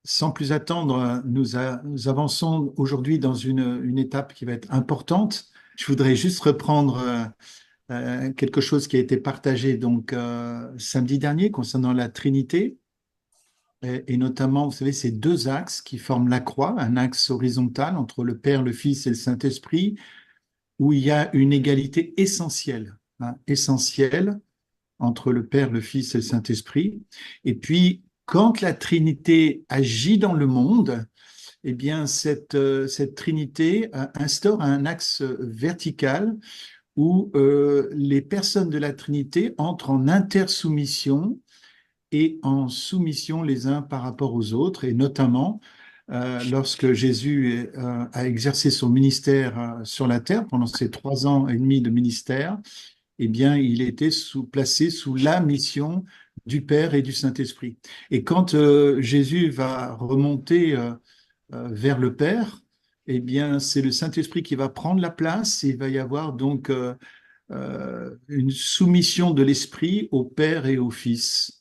Sans plus attendre, nous avançons aujourd'hui dans une étape qui va être importante. Je voudrais juste reprendre quelque chose qui a été partagé donc samedi dernier concernant la Trinité et notamment, vous savez, ces deux axes qui forment la croix, un axe horizontal entre le Père, le Fils et le Saint-Esprit, où il y a une égalité essentielle, essentielle entre le Père, le Fils et le Saint-Esprit. Et puis, quand la Trinité agit dans le monde, eh bien, cette Trinité instaure un axe vertical où les personnes de la Trinité entrent en intersoumission et en soumission les uns par rapport aux autres, et notamment lorsque Jésus a exercé son ministère sur la terre pendant ces 3 ans et demi de ministère, eh bien, il était placé sous la mission du Père et du Saint-Esprit. Et quand Jésus va remonter vers le Père, eh bien, c'est le Saint-Esprit qui va prendre la place et il va y avoir donc une soumission de l'Esprit au Père et au Fils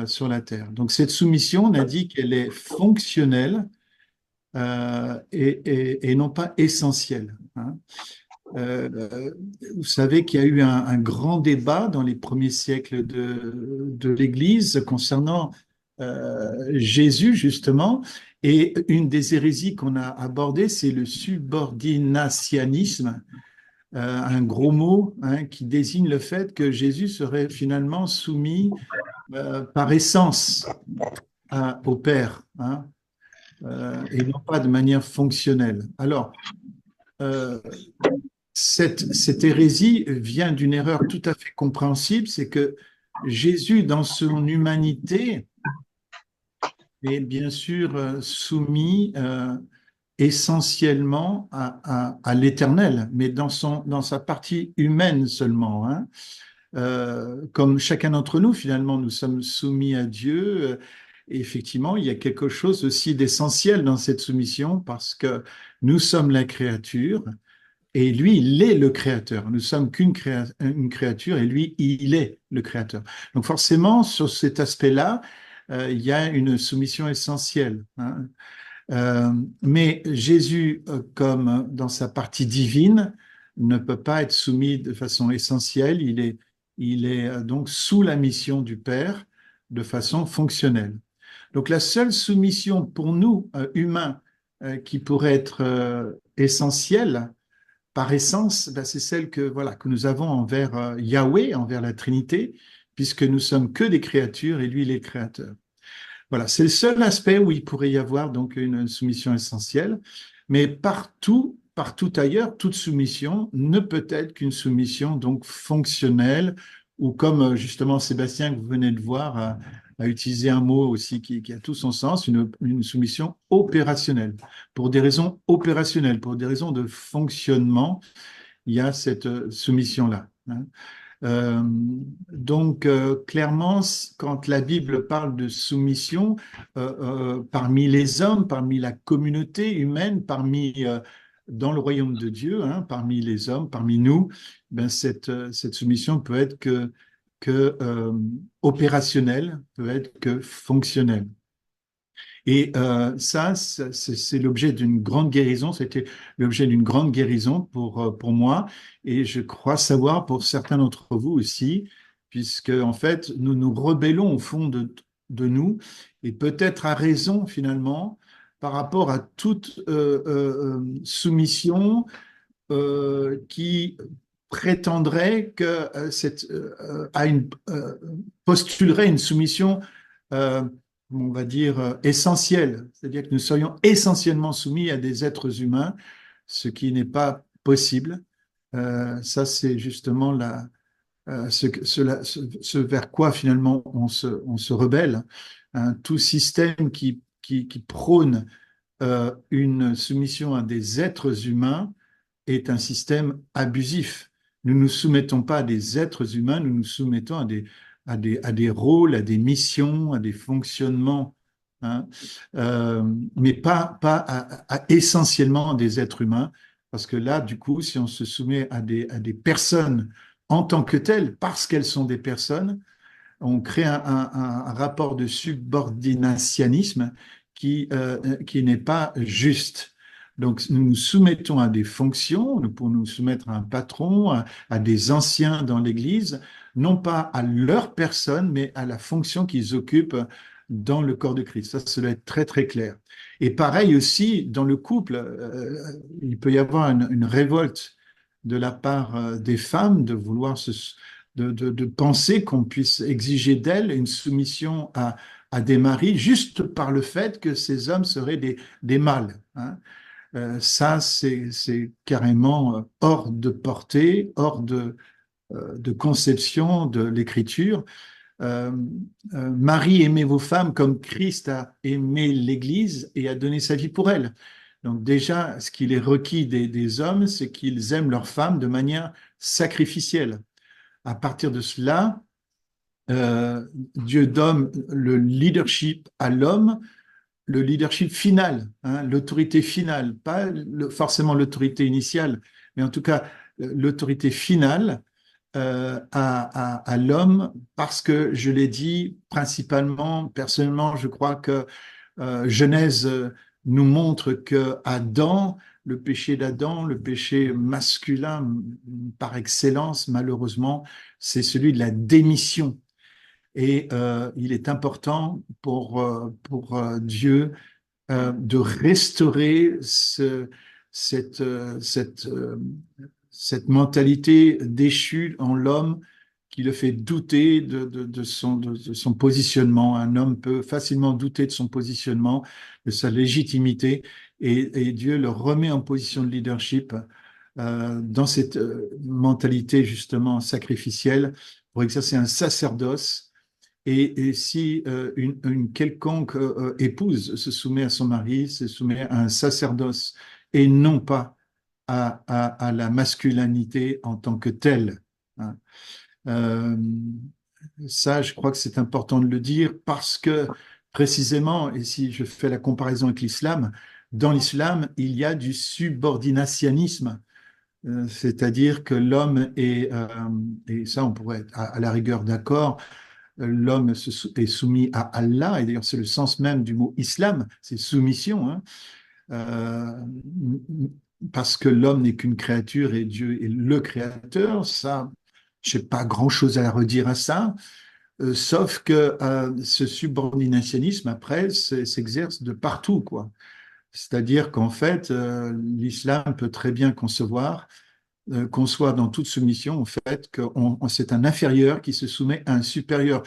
sur la terre. Donc, cette soumission, on a dit qu'elle est fonctionnelle et non pas essentielle. Hein. Vous savez qu'il y a eu un grand débat dans les premiers siècles de l'Église concernant Jésus, justement. Et une des hérésies qu'on a abordées, c'est le subordinationnisme, un gros mot qui désigne le fait que Jésus serait finalement soumis par essence au Père, et non pas de manière fonctionnelle. Alors, euh, cette hérésie vient d'une erreur tout à fait compréhensible, c'est que Jésus, dans son humanité, est bien sûr soumis essentiellement à l'éternel, mais dans sa partie humaine seulement. Hein. Comme chacun d'entre nous, finalement, nous sommes soumis à Dieu. Et effectivement, il y a quelque chose aussi d'essentiel dans cette soumission parce que nous sommes la créature et lui, il est le créateur. Nous sommes une créature et lui, il est le créateur. Donc forcément, sur cet aspect-là, il y a une soumission essentielle. Hein. Mais Jésus, comme dans sa partie divine, ne peut pas être soumis de façon essentielle. Il est donc sous la mission du Père de façon fonctionnelle. Donc la seule soumission pour nous, humains, qui pourrait être essentielle, par essence, ben, c'est celle que, voilà, que nous avons envers Yahweh, envers la Trinité, puisque nous sommes que des créatures et lui, il est le créateur. Voilà, c'est le seul aspect où il pourrait y avoir donc une soumission essentielle, mais partout ailleurs, toute soumission ne peut être qu'une soumission donc fonctionnelle, ou comme justement Sébastien que vous venez de voir a utilisé un mot aussi qui a tout son sens, une soumission opérationnelle. Pour des raisons opérationnelles, pour des raisons de fonctionnement, il y a cette soumission-là. Hein. Euh, donc, clairement, quand la Bible parle de soumission parmi les hommes, parmi la communauté humaine, dans le royaume de Dieu, hein, parmi les hommes, parmi nous, ben cette soumission peut être que opérationnelle, peut être que fonctionnelle. Et ça, c'est l'objet d'une grande guérison. C'était l'objet d'une grande guérison pour moi. Et je crois savoir pour certains d'entre vous aussi, puisque en fait, nous nous rebellons au fond de nous, et peut-être à raison finalement, par rapport à toute soumission qui prétendrait que postulerait une soumission, euh, on va dire, essentielle, c'est-à-dire que nous serions essentiellement soumis à des êtres humains, ce qui n'est pas possible. Ça, c'est justement ce vers quoi finalement on se rebelle. Hein. Tout système qui prône une soumission à des êtres humains est un système abusif. Nous ne nous soumettons pas à des êtres humains, nous nous soumettons à des rôles, à des missions, à des fonctionnements, hein, mais pas essentiellement des êtres humains, parce que là, du coup, si on se soumet à des personnes en tant que telles, parce qu'elles sont des personnes, on crée un rapport de subordinationnisme qui n'est pas juste. Donc, nous nous soumettons à des fonctions, nous pouvons nous soumettre à un patron, à des anciens dans l'Église, non pas à leur personne, mais à la fonction qu'ils occupent dans le corps de Christ. Ça doit être très, très clair. Et pareil aussi, dans le couple, il peut y avoir une révolte de la part des femmes de vouloir de penser qu'on puisse exiger d'elles une soumission à des maris juste par le fait que ces hommes seraient des mâles. Hein. Ça, c'est carrément hors de portée, hors de conception de l'Écriture. Euh, Marie, aimez vos femmes comme Christ a aimé l'Église et a donné sa vie pour elle. Donc déjà, ce qu'il est requis des hommes, c'est qu'ils aiment leurs femmes de manière sacrificielle. À partir de cela, Dieu donne le leadership à l'homme, le leadership final, hein, l'autorité finale, pas forcément l'autorité initiale, mais en tout cas l'autorité finale à l'homme, parce que je l'ai dit principalement, personnellement, je crois que Genèse nous montre que Adam, le péché d'Adam, le péché masculin par excellence, malheureusement, c'est celui de la démission. Et il est important pour Dieu de restaurer cette mentalité déchue en l'homme qui le fait douter de son positionnement. Un homme peut facilement douter de son positionnement, de sa légitimité, et Dieu le remet en position de leadership dans cette mentalité justement sacrificielle pour exercer un sacerdoce. Et si une quelconque épouse se soumet à son mari, se soumet à un sacerdoce et non pas à la masculinité en tant que telle. Hein. Euh, Ça, je crois que c'est important de le dire parce que précisément, et si je fais la comparaison avec l'islam, dans l'islam, il y a du subordinationnisme, c'est-à-dire que l'homme et ça on pourrait être à la rigueur d'accord, l'homme est soumis à Allah, et d'ailleurs c'est le sens même du mot islam, c'est soumission, hein. Euh, Parce que l'homme n'est qu'une créature et Dieu est le créateur, ça, je n'ai pas grand-chose à redire à ça, sauf que ce subordinationnisme, après, s'exerce de partout, quoi. C'est-à-dire qu'en fait, l'islam peut très bien conçoit dans toute soumission, en fait, que c'est un inférieur qui se soumet à un supérieur.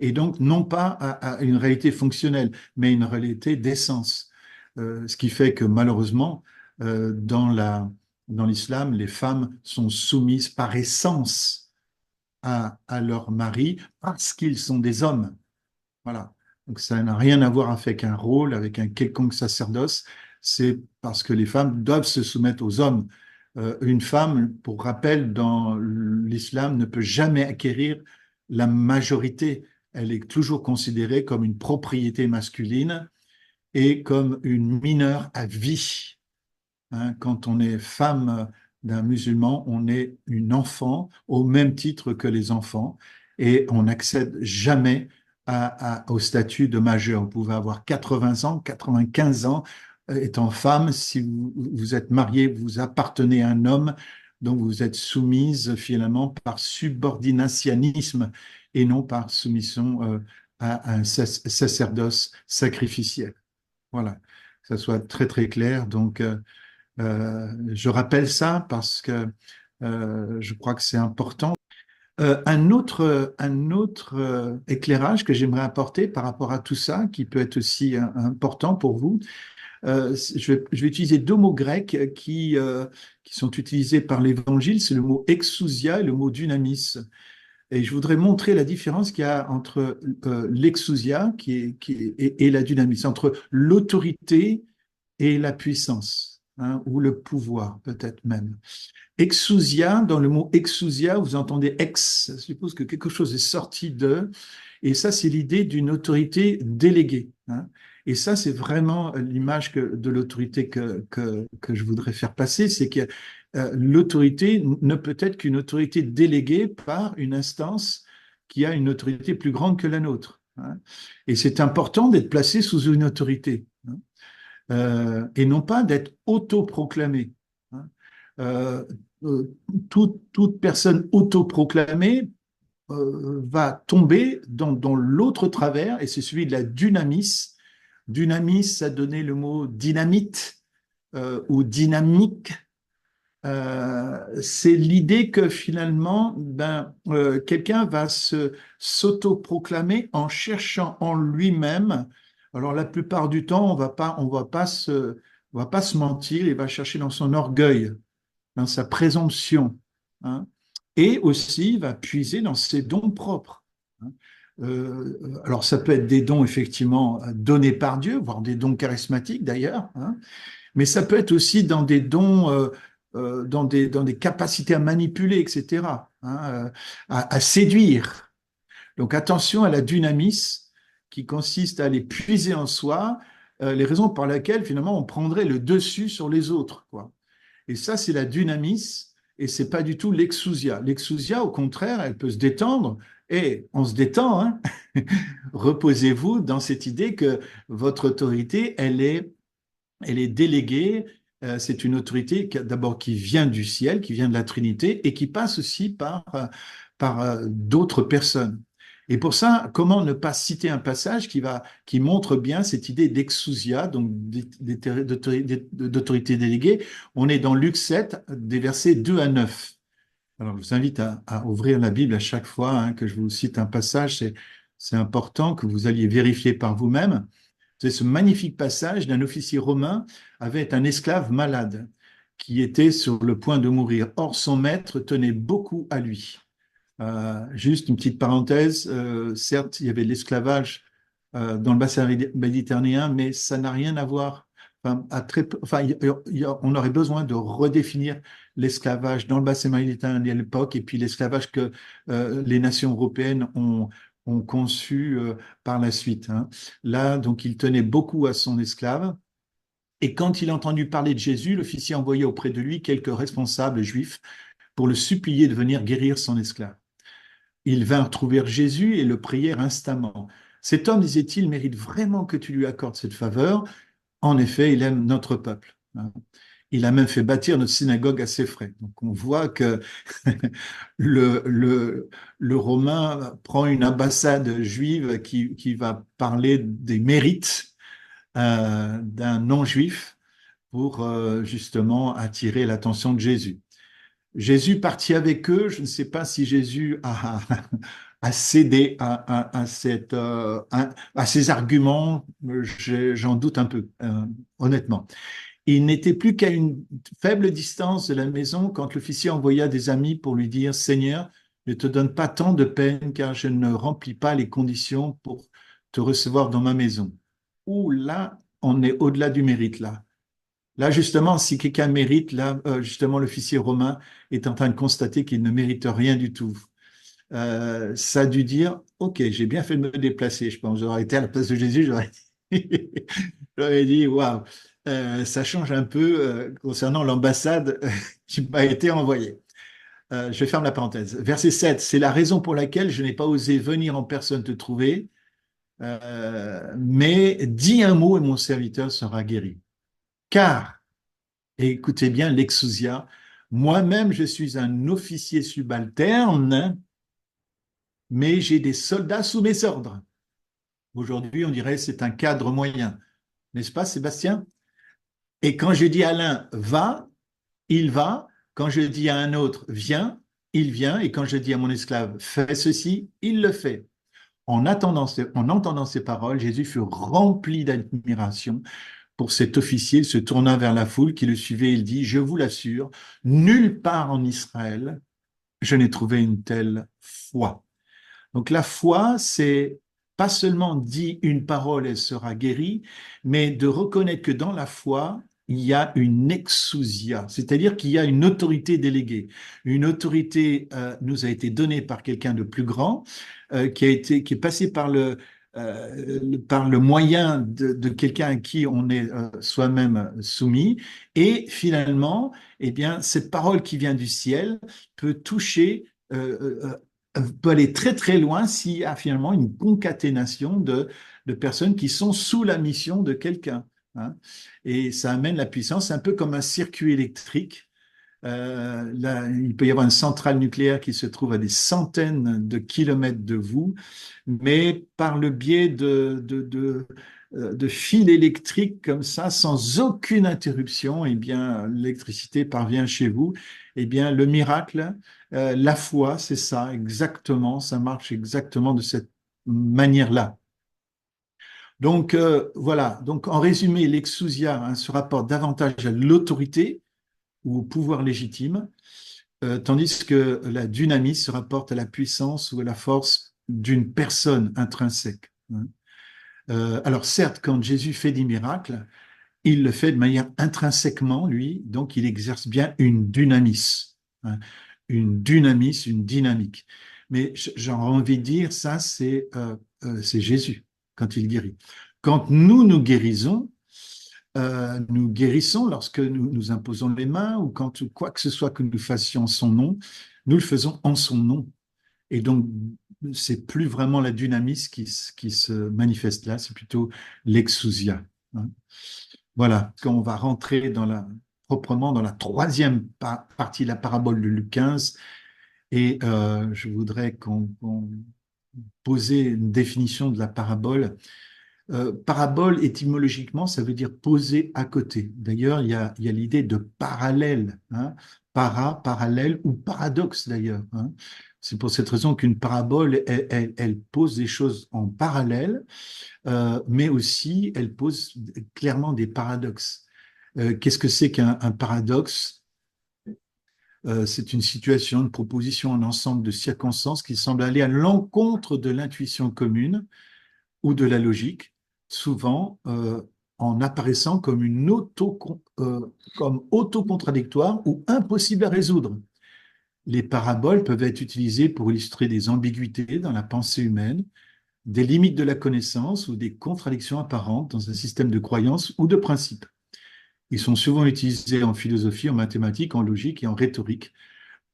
Et donc, non pas à une réalité fonctionnelle, mais une réalité d'essence. Ce qui fait que malheureusement, dans l'islam, les femmes sont soumises par essence à leur mari parce qu'ils sont des hommes. Voilà. Donc ça n'a rien à voir avec un rôle, avec un quelconque sacerdoce. C'est parce que les femmes doivent se soumettre aux hommes. Une femme, pour rappel, dans l'islam, ne peut jamais acquérir la majorité. Elle est toujours considérée comme une propriété masculine et comme une mineure à vie. Hein, quand on est femme d'un musulman, on est une enfant au même titre que les enfants et on n'accède jamais au statut de majeur. Vous pouvez avoir 80 ans, 95 ans, étant femme, si vous êtes mariée, vous appartenez à un homme, donc vous êtes soumise finalement par subordinationnisme et non par soumission à un sacerdoce sacrificiel. Voilà, que ça soit très très clair. Donc, je rappelle ça parce que je crois que c'est important. Un autre éclairage que j'aimerais apporter par rapport à tout ça, qui peut être aussi important pour vous, je vais utiliser deux mots grecs qui sont utilisés par l'Évangile, c'est le mot exousia et le mot dynamis. Et je voudrais montrer la différence qu'il y a entre l'exousia et la dynamis, entre l'autorité et la puissance, hein, ou le pouvoir peut-être même. Exousia, dans le mot exousia, vous entendez ex, ça suppose que quelque chose est sorti de, et ça c'est l'idée d'une autorité déléguée. Hein. Et ça c'est vraiment l'image de l'autorité que je voudrais faire passer, c'est que l'autorité ne peut être qu'une autorité déléguée par une instance qui a une autorité plus grande que la nôtre. hein. Et c'est important d'être placé sous une autorité, hein, et non pas d'être autoproclamé, hein. Euh, euh, toute personne autoproclamée va tomber dans l'autre travers, et c'est celui de la dynamis. Dynamis, ça donnait le mot dynamite ou dynamique. C'est l'idée que finalement, quelqu'un va s'autoproclamer en cherchant en lui-même. Alors la plupart du temps, on va pas se mentir. Il va chercher dans son orgueil, dans sa présomption, hein, et aussi il va puiser dans ses dons propres, hein. Alors ça peut être des dons effectivement donnés par Dieu, voire des dons charismatiques d'ailleurs, hein, mais ça peut être aussi dans des dons, dans des capacités à manipuler, etc., hein, à séduire. Donc attention à la dynamis qui consiste à aller puiser en soi les raisons par lesquelles finalement on prendrait le dessus sur les autres, quoi. Et ça, c'est la dynamis, et c'est pas du tout l'exousia. L'exousia, au contraire, elle peut se détendre, et on se détend, hein. Reposez-vous dans cette idée que votre autorité, elle est déléguée. C'est une autorité d'abord qui vient du ciel, qui vient de la Trinité, et qui passe aussi par d'autres personnes. Et pour ça, comment ne pas citer un passage qui montre bien cette idée d'exousia, donc d'autorité déléguée. On est dans Luc 7, des versets 2 à 9. Alors, je vous invite à ouvrir la Bible à chaque fois, hein, que je vous cite un passage. C'est important que vous alliez vérifier par vous-même. C'est ce magnifique passage d'un officier romain avait un esclave malade qui était sur le point de mourir. Or, son maître tenait beaucoup à lui. Juste une petite parenthèse, certes, il y avait l'esclavage dans le bassin méditerranéen, mais ça n'a rien à voir. Enfin, on aurait besoin de redéfinir l'esclavage dans le bassin méditerranéen à l'époque, et puis l'esclavage que les nations européennes ont conçu par la suite, hein. Là, donc, il tenait beaucoup à son esclave. Et quand il a entendu parler de Jésus, l'officier envoya auprès de lui quelques responsables juifs pour le supplier de venir guérir son esclave. Ils vinrent trouver Jésus et le prièrent instamment. Cet homme, disait-il, mérite vraiment que tu lui accordes cette faveur. En effet, il aime notre peuple, hein. Il a même fait bâtir notre synagogue à ses frais. Donc on voit que le, le, le Romain prend une ambassade juive qui va parler des mérites d'un non-juif pour justement attirer l'attention de Jésus. Jésus partit avec eux. Je ne sais pas si Jésus a cédé à ces arguments. J'en doute un peu, honnêtement. Il n'était plus qu'à une faible distance de la maison quand l'officier envoya des amis pour lui dire, Seigneur, ne te donne pas tant de peine car je ne remplis pas les conditions pour te recevoir dans ma maison. Ouh, là, on est au-delà du mérite, là. Là, justement, si quelqu'un mérite, là, justement, l'officier romain est en train de constater qu'il ne mérite rien du tout. Ça a dû dire, OK, j'ai bien fait de me déplacer. Je pense, j'aurais été à la place de Jésus, dit, j'aurais dit, waouh, ça change un peu concernant l'ambassade qui m'a été envoyée. Je ferme la parenthèse. Verset 7, c'est la raison pour laquelle je n'ai pas osé venir en personne te trouver, mais dis un mot et mon serviteur sera guéri. Car, et écoutez bien l'exousia, moi-même je suis un officier subalterne, mais j'ai des soldats sous mes ordres. Aujourd'hui, on dirait c'est un cadre moyen. N'est-ce pas, Sébastien? Et quand je dis à l'un va, il va. Quand je dis à un autre viens, il vient. Et quand je dis à mon esclave fais ceci, il le fait. En entendant ces paroles, Jésus fut rempli d'admiration pour cet officier. Il se tourna vers la foule qui le suivait. Il dit, je vous l'assure, nulle part en Israël, je n'ai trouvé une telle foi. Donc la foi, c'est pas seulement dit une parole, elle sera guérie, mais de reconnaître que dans la foi, il y a une exousia, c'est-à-dire qu'il y a une autorité déléguée. Une autorité nous a été donnée par quelqu'un de plus grand, qui est passé par le moyen de quelqu'un à qui on est soi-même soumis, et finalement, eh bien, cette parole qui vient du ciel peut toucher peut aller très très loin s'il y a finalement une concaténation de personnes qui sont sous la mission de quelqu'un, hein. Et ça amène la puissance, un peu comme un circuit électrique. Là, il peut y avoir une centrale nucléaire qui se trouve à des centaines de kilomètres de vous, mais par le biais de fils électriques comme ça, sans aucune interruption, eh bien, l'électricité parvient chez vous. Eh bien, le miracle, la foi, c'est ça, exactement, ça marche exactement de cette manière-là. Donc, voilà. Donc, en résumé, l'exousia, hein, se rapporte davantage à l'autorité ou au pouvoir légitime, tandis que la dynamis se rapporte à la puissance ou à la force d'une personne intrinsèque, hein. Alors certes, quand Jésus fait des miracles, il le fait de manière intrinsèquement, lui, donc il exerce bien une dynamis, hein, une dynamis, une dynamique. Mais j'ai envie de dire, ça, c'est Jésus, quand il guérit. Quand nous guérissons, nous guérissons lorsque nous imposons les mains ou quand quoi que ce soit que nous fassions en son nom, nous le faisons en son nom. Et donc, c'est plus vraiment la dynamis qui se manifeste là, c'est plutôt l'exousia, hein. Voilà, quand on va rentrer proprement dans la troisième partie de la parabole de Luc 15, et je voudrais qu'on posait une définition de la parabole. Parabole, étymologiquement, ça veut dire poser à côté. D'ailleurs, il y a l'idée de parallèle, hein, parallèle ou paradoxe d'ailleurs, hein. C'est pour cette raison qu'une parabole, elle pose des choses en parallèle, mais aussi elle pose clairement des paradoxes. Qu'est-ce que c'est qu'un paradoxe? C'est une situation, une proposition, un ensemble de circonstances qui semblent aller à l'encontre de l'intuition commune ou de la logique, souvent en apparaissant comme comme autocontradictoire ou impossible à résoudre. Les paraboles peuvent être utilisées pour illustrer des ambiguïtés dans la pensée humaine, des limites de la connaissance ou des contradictions apparentes dans un système de croyances ou de principes. Ils sont souvent utilisés en philosophie, en mathématiques, en logique et en rhétorique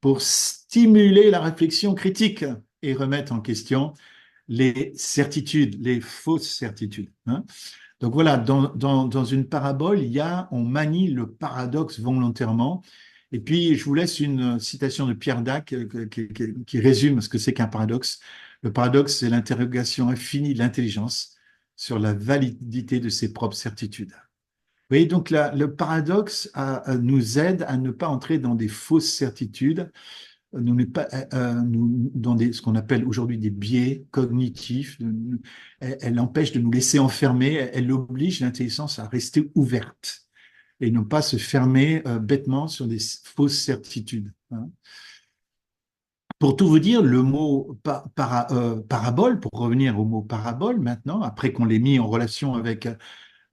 pour stimuler la réflexion critique et remettre en question les certitudes, les fausses certitudes, hein. Donc voilà, dans une parabole, on manie le paradoxe volontairement. Et puis, je vous laisse une citation de Pierre Dac qui résume ce que c'est qu'un paradoxe. Le paradoxe, c'est l'interrogation infinie de l'intelligence sur la validité de ses propres certitudes. Vous voyez, donc le paradoxe nous aide à ne pas entrer dans des fausses certitudes, nous n'est pas dans ce qu'on appelle aujourd'hui des biais cognitifs. Elle empêche de nous laisser enfermer, elle oblige l'intelligence à rester ouverte et non pas se fermer bêtement sur des fausses certitudes, hein. Pour tout vous dire, le mot parabole, pour revenir au mot parabole maintenant, après qu'on l'ait mis en relation avec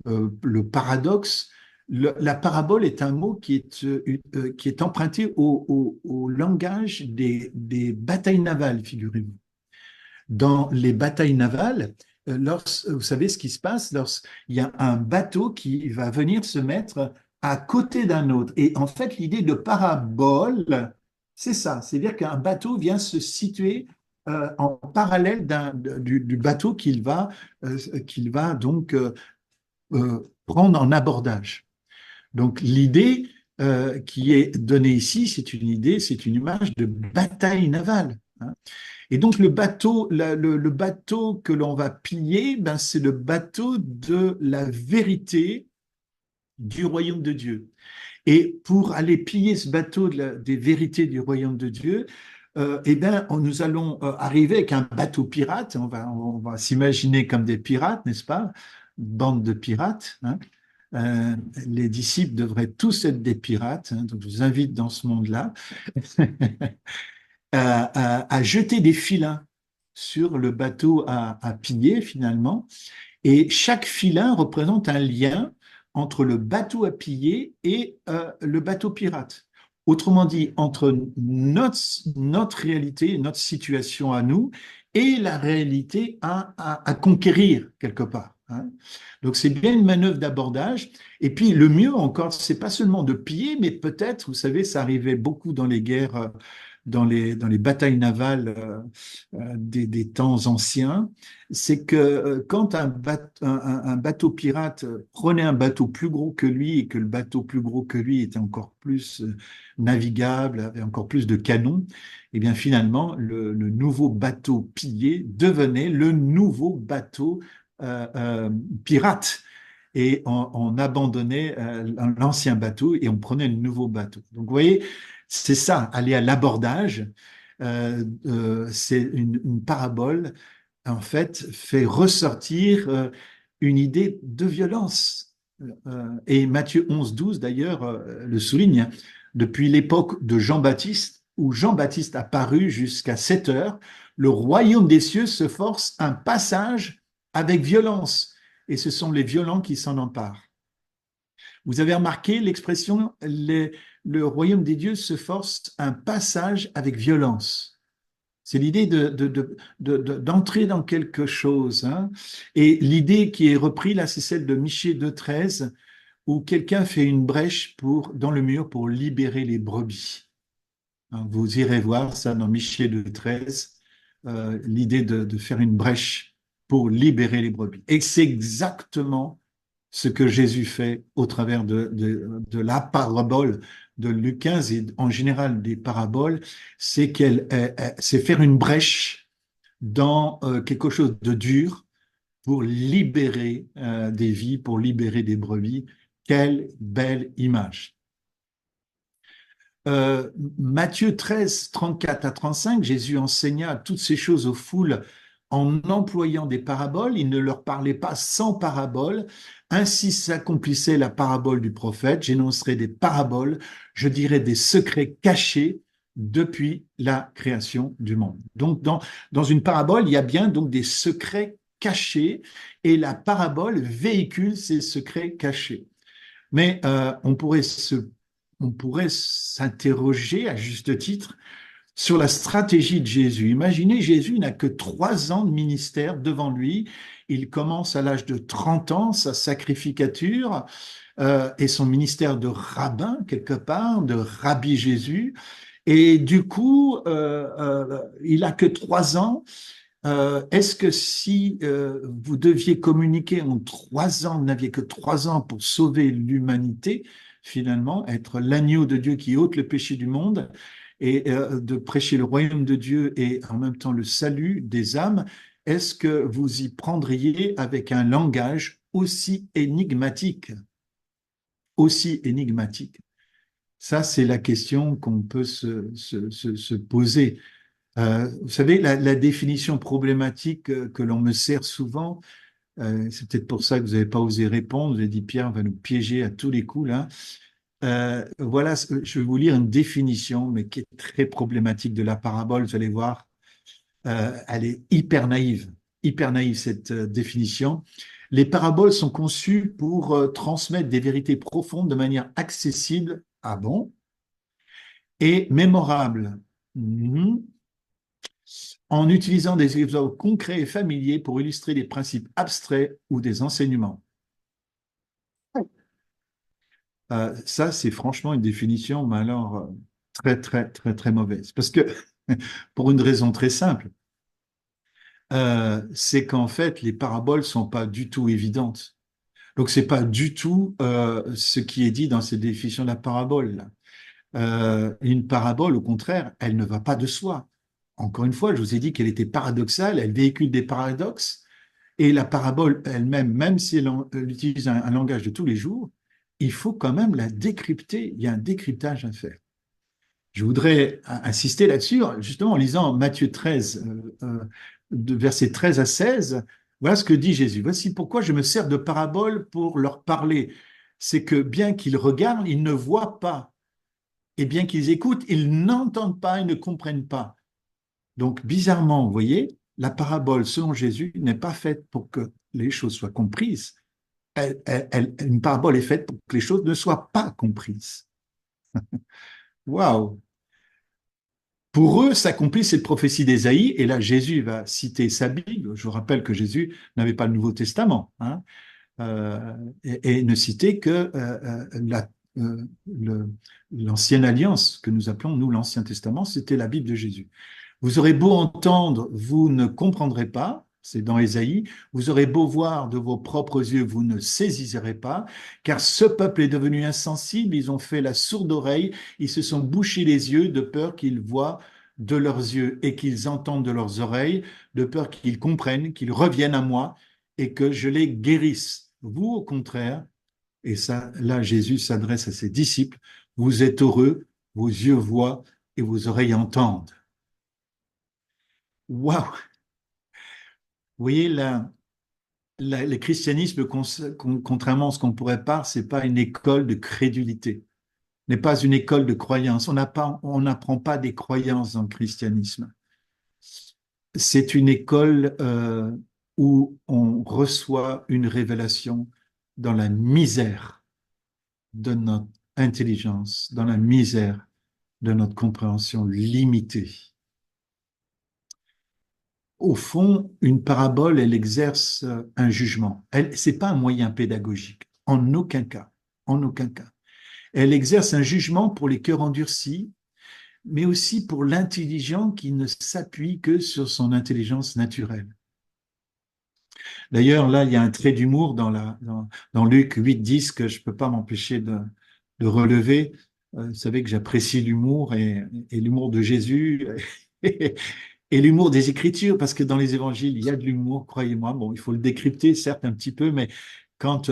le paradoxe, la parabole est un mot qui est emprunté au langage des batailles navales, figurez-vous. Dans les batailles navales, vous savez ce qui se passe lorsqu'il y a un bateau qui va venir se mettre à côté d'un autre. Et en fait, l'idée de parabole, c'est ça, c'est-à-dire qu'un bateau vient se situer en parallèle du bateau qu'il va donc prendre en abordage. Donc l'idée qui est donnée ici, c'est une image de bataille navale, hein. Et donc le bateau que l'on va piller, ben, c'est le bateau de la vérité du royaume de Dieu. Et pour aller piller ce bateau des vérités du royaume de Dieu, eh bien, nous allons arriver avec un bateau pirate. On va s'imaginer comme des pirates, n'est-ce pas? Une bande de pirates, hein. Euh, les disciples devraient tous être des pirates, hein, donc je vous invite dans ce monde-là à jeter des filins sur le bateau à piller finalement. Et chaque filin représente un lien entre le bateau à piller et le bateau pirate. Autrement dit, entre notre réalité, notre situation à nous et la réalité à conquérir quelque part, hein. Donc c'est bien une manœuvre d'abordage. Et puis le mieux encore, c'est pas seulement de piller, mais peut-être, vous savez, ça arrivait beaucoup dans les guerres dans les batailles navales des temps anciens, c'est que quand un bateau pirate prenait un bateau plus gros que lui et que le bateau plus gros que lui était encore plus navigable, avait encore plus de canons, et bien finalement, le nouveau bateau pillé devenait le nouveau bateau euh, euh, pirate. Et on abandonnait l'ancien bateau et on prenait le nouveau bateau. Donc, vous voyez, c'est ça, aller à l'abordage. C'est une parabole, en fait, fait ressortir une idée de violence. Et Matthieu 11, 12, d'ailleurs, le souligne, depuis l'époque de Jean-Baptiste, où Jean-Baptiste a paru jusqu'à 7 heures, le royaume des cieux se force un passage avec violence. Et ce sont les violents qui s'en emparent. Vous avez remarqué l'expression le royaume des dieux se force un passage avec violence. C'est l'idée d'entrer dans quelque chose, hein. Et l'idée qui est reprise là, c'est celle de Michée 2,13, où quelqu'un fait une brèche dans le mur pour libérer les brebis. Hein, vous irez voir ça dans Michée 2,13, l'idée de faire une brèche pour libérer les brebis. Et c'est exactement ce que Jésus fait au travers de la parabole de Luc 15 et en général des paraboles, c'est c'est faire une brèche dans quelque chose de dur pour libérer des vies, pour libérer des brebis. Quelle belle image. Matthieu 13, 34 à 35, Jésus enseigna toutes ces choses aux foules en employant des paraboles. Il ne leur parlait pas sans paraboles. Ainsi s'accomplissait la parabole du prophète. J'énoncerai des paraboles, je dirai des secrets cachés depuis la création du monde. Donc, dans une parabole, il y a bien donc des secrets cachés et la parabole véhicule ces secrets cachés. Mais on pourrait s'interroger à juste titre sur la stratégie de Jésus. Imaginez, Jésus n'a que 3 ans de ministère devant lui. Il commence à l'âge de 30 ans sa sacrificature et son ministère de rabbin, quelque part, de Rabbi Jésus. Et du coup, il a que 3 ans. Est-ce que si vous deviez communiquer en 3 ans, vous n'aviez que 3 ans pour sauver l'humanité, finalement, être l'agneau de Dieu qui ôte le péché du monde et de prêcher le royaume de Dieu et en même temps le salut des âmes, est-ce que vous y prendriez avec un langage aussi énigmatique? Aussi énigmatique. Ça, c'est la question qu'on peut se poser. Vous savez, la définition problématique que l'on me sert souvent, c'est peut-être pour ça que vous n'avez pas osé répondre, vous avez dit Pierre va nous piéger à tous les coups là. Voilà, je vais vous lire une définition, mais qui est très problématique de la parabole, vous allez voir, elle est hyper naïve cette définition. Les paraboles sont conçues pour transmettre des vérités profondes de manière accessible, ah bon, et mémorable. Mhm. En utilisant des exemples concrets et familiers pour illustrer des principes abstraits ou des enseignements. Ça, c'est franchement une définition, mais alors très, très, très, très mauvaise. Parce que, pour une raison très simple, c'est qu'en fait, les paraboles sont pas du tout évidentes. Donc, c'est pas du tout ce qui est dit dans cette définition de la parabole, là. Une parabole, au contraire, elle ne va pas de soi. Encore une fois, je vous ai dit qu'elle était paradoxale, elle véhicule des paradoxes, et la parabole elle-même, même si elle utilise un langage de tous les jours, il faut quand même la décrypter. Il y a un décryptage à faire. Je voudrais insister là-dessus, justement en lisant Matthieu 13, de versets 13 à 16. Voilà ce que dit Jésus. Voici pourquoi je me sers de paraboles pour leur parler. C'est que bien qu'ils regardent, ils ne voient pas. Et bien qu'ils écoutent, ils n'entendent pas et ne comprennent pas. Donc, bizarrement, vous voyez, la parabole, selon Jésus, n'est pas faite pour que les choses soient comprises. Une parabole est faite pour que les choses ne soient pas comprises. Waouh! Pour eux, s'accomplit cette prophétie d'Ésaïe, et là, Jésus va citer sa Bible. Je vous rappelle que Jésus n'avait pas le Nouveau Testament, hein, et ne citait que l'ancienne alliance, que nous appelons, nous, l'Ancien Testament, c'était la Bible de Jésus. Vous aurez beau entendre, vous ne comprendrez pas, c'est dans Ésaïe, vous aurez beau voir de vos propres yeux, vous ne saisirez pas, car ce peuple est devenu insensible, ils ont fait la sourde oreille, ils se sont bouchés les yeux de peur qu'ils voient de leurs yeux et qu'ils entendent de leurs oreilles, de peur qu'ils comprennent, qu'ils reviennent à moi et que je les guérisse. Vous, au contraire, et ça, là, Jésus s'adresse à ses disciples, vous êtes heureux, vos yeux voient et vos oreilles entendent. Waouh! Vous voyez, le christianisme, contrairement à ce qu'on pourrait penser, c'est pas une école de crédulité, n'est pas une école de croyance. On n'apprend pas des croyances dans le christianisme. C'est une école où on reçoit une révélation dans la misère de notre intelligence, dans la misère de notre compréhension limitée. Au fond, une parabole, elle exerce un jugement. C'est pas un moyen pédagogique, en aucun cas, en aucun cas. Elle exerce un jugement pour les cœurs endurcis, mais aussi pour l'intelligent qui ne s'appuie que sur son intelligence naturelle. D'ailleurs, là, il y a un trait d'humour dans Luc 8-10 que je ne peux pas m'empêcher de relever. Vous savez que j'apprécie l'humour et l'humour de Jésus et l'humour des Écritures, parce que dans les évangiles, il y a de l'humour, croyez-moi. Bon, il faut le décrypter, certes, un petit peu, mais quand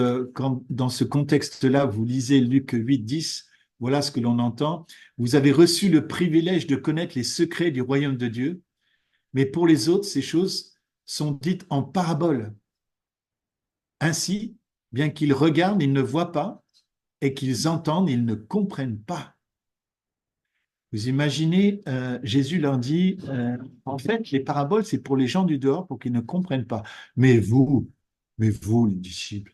dans ce contexte-là, vous lisez Luc 8-10, voilà ce que l'on entend. Vous avez reçu le privilège de connaître les secrets du royaume de Dieu, mais pour les autres, ces choses sont dites en parabole. Ainsi, bien qu'ils regardent, ils ne voient pas, et qu'ils entendent, ils ne comprennent pas. Vous imaginez, Jésus leur dit, en fait, les paraboles, c'est pour les gens du dehors, pour qu'ils ne comprennent pas. Mais vous, les disciples,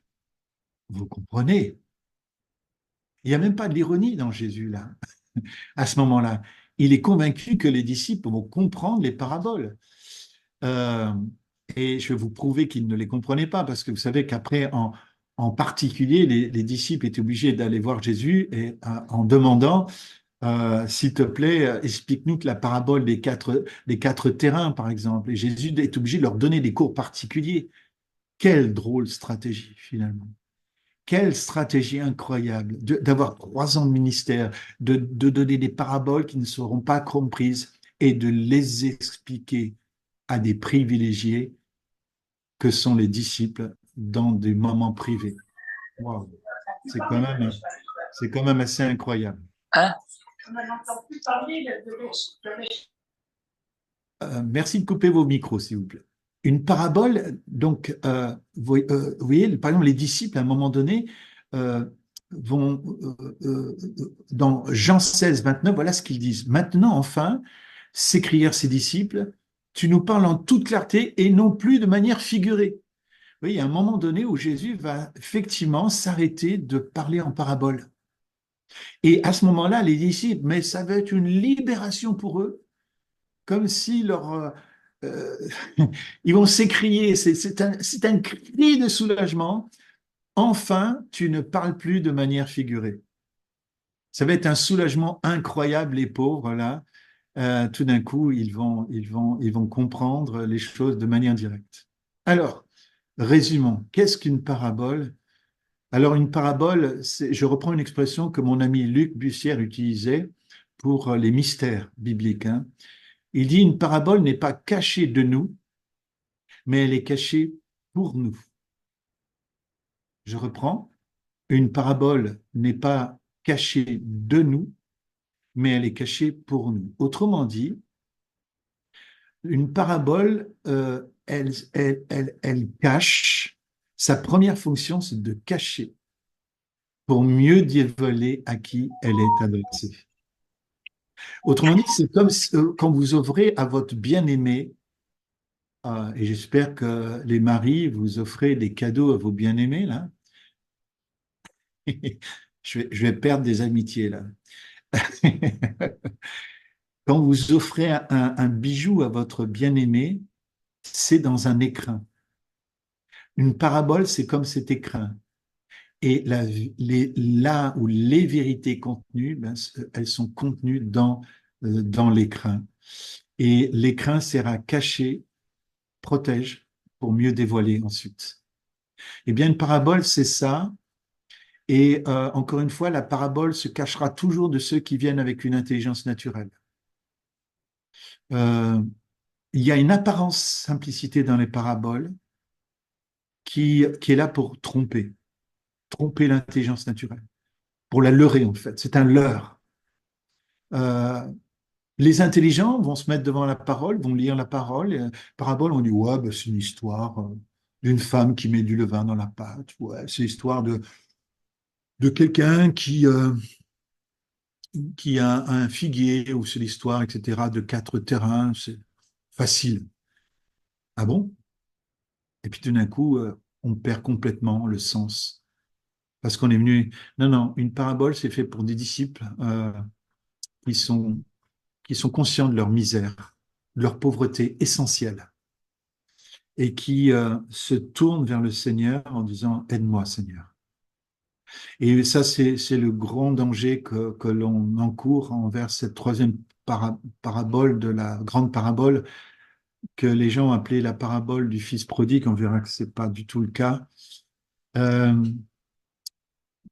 vous comprenez. Il n'y a même pas de l'ironie dans Jésus, là, à ce moment-là. Il est convaincu que les disciples vont comprendre les paraboles. Euh, et je vais vous prouver qu'ils ne les comprenaient pas, parce que vous savez qu'après, en particulier, les disciples étaient obligés d'aller voir Jésus et, en demandant, s'il te plaît, explique-nous la parabole des quatre terrains, par exemple. Et Jésus est obligé de leur donner des cours particuliers. Quelle drôle stratégie, finalement. Quelle stratégie incroyable d'avoir 3 ans de ministère, de donner des paraboles qui ne seront pas comprises et de les expliquer à des privilégiés que sont les disciples dans des moments privés. Wow. C'est quand même assez incroyable. Hein? On n'entend plus parler de Merci de couper vos micros, s'il vous plaît. Une parabole, donc, vous voyez, par exemple, les disciples, à un moment donné, vont, dans Jean 16, 29, voilà ce qu'ils disent. Maintenant, enfin, s'écrièrent ses disciples, tu nous parles en toute clarté et non plus de manière figurée. Vous voyez, il y a un moment donné où Jésus va effectivement s'arrêter de parler en parabole. Et à ce moment-là, les disciples, mais ça va être une libération pour eux, comme si euh, ils vont s'écrier, c'est un cri de soulagement. Enfin, tu ne parles plus de manière figurée. Ça va être un soulagement incroyable, les pauvres, là. Tout d'un coup, ils vont comprendre les choses de manière directe. Alors, résumons. Qu'est-ce qu'une parabole? Alors, une parabole, je reprends une expression que mon ami Luc Bussière utilisait pour les mystères bibliques, hein. Il dit, une parabole n'est pas cachée de nous, mais elle est cachée pour nous. Je reprends, une parabole n'est pas cachée de nous, mais elle est cachée pour nous. Autrement dit, une parabole, elle cache, sa première fonction, c'est de cacher pour mieux dévoiler à qui elle est adressée. Autrement dit, c'est comme quand vous ouvrez à votre bien-aimé, et j'espère que les maris, vous offrez des cadeaux à vos bien-aimés, là. Je vais perdre des amitiés, là. Quand vous offrez un bijou à votre bien-aimé, c'est dans un écrin. Une parabole, c'est comme cet écrin. Et là où les vérités contenues, ben, elles sont contenues dans l'écrin. Et l'écrin sert à cacher, protège, pour mieux dévoiler ensuite. Eh bien, une parabole, c'est ça. Et encore une fois, la parabole se cachera toujours de ceux qui viennent avec une intelligence naturelle. Euh, il y a une apparence simplicité dans les paraboles qui est là pour tromper l'intelligence naturelle, pour la leurrer en fait. C'est un leurre. Euh, les intelligents vont se mettre devant la parole, vont lire la parole. Et, parabole, on dit ouais, ben, c'est une histoire d'une femme qui met du levain dans la pâte. Ouais, c'est l'histoire de quelqu'un qui a un figuier, ou c'est l'histoire, etc., de quatre terrains. C'est facile. Ah bon? Et puis tout d'un coup, on perd complètement le sens. Parce qu'on est venu. Non, non, une parabole, c'est fait pour des disciples qui sont, qui sont conscients de leur misère, de leur pauvreté essentielle, et qui se tournent vers le Seigneur en disant, aide-moi, Seigneur. Et ça, c'est le grand danger que l'on encourt envers cette troisième parabole de la grande parabole que les gens ont appelée la parabole du fils prodigue. On verra que c'est pas du tout le cas. Euh,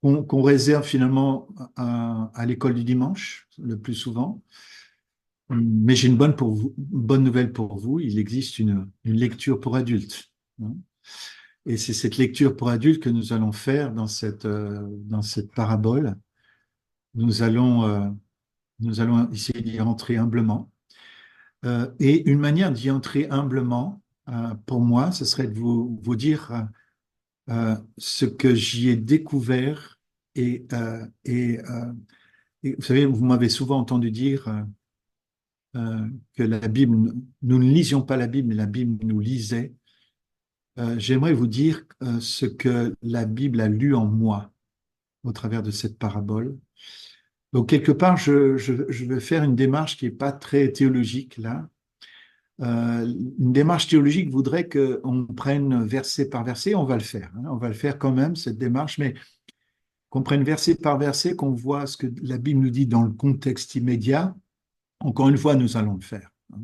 qu'on réserve finalement à l'école du dimanche, le plus souvent. Mais j'ai une bonne nouvelle pour vous, il existe une lecture pour adultes, hein. Et c'est cette lecture pour adultes que nous allons faire dans cette parabole. Nous allons, euh, nous allons essayer d'y entrer humblement. Et une manière d'y entrer humblement, pour moi, ce serait de vous dire ce que j'y ai découvert et vous savez, vous m'avez souvent entendu dire que la Bible, nous ne lisions pas la Bible, mais la Bible nous lisait. J'aimerais vous dire ce que la Bible a lu en moi au travers de cette parabole. Donc, quelque part, je vais faire une démarche qui n'est pas très théologique là. Une démarche théologique voudrait qu'on prenne verset par verset. On va le faire, hein. On va le faire quand même, cette démarche, mais qu'on prenne verset par verset, qu'on voit ce que la Bible nous dit dans le contexte immédiat. Encore une fois, nous allons le faire, hein.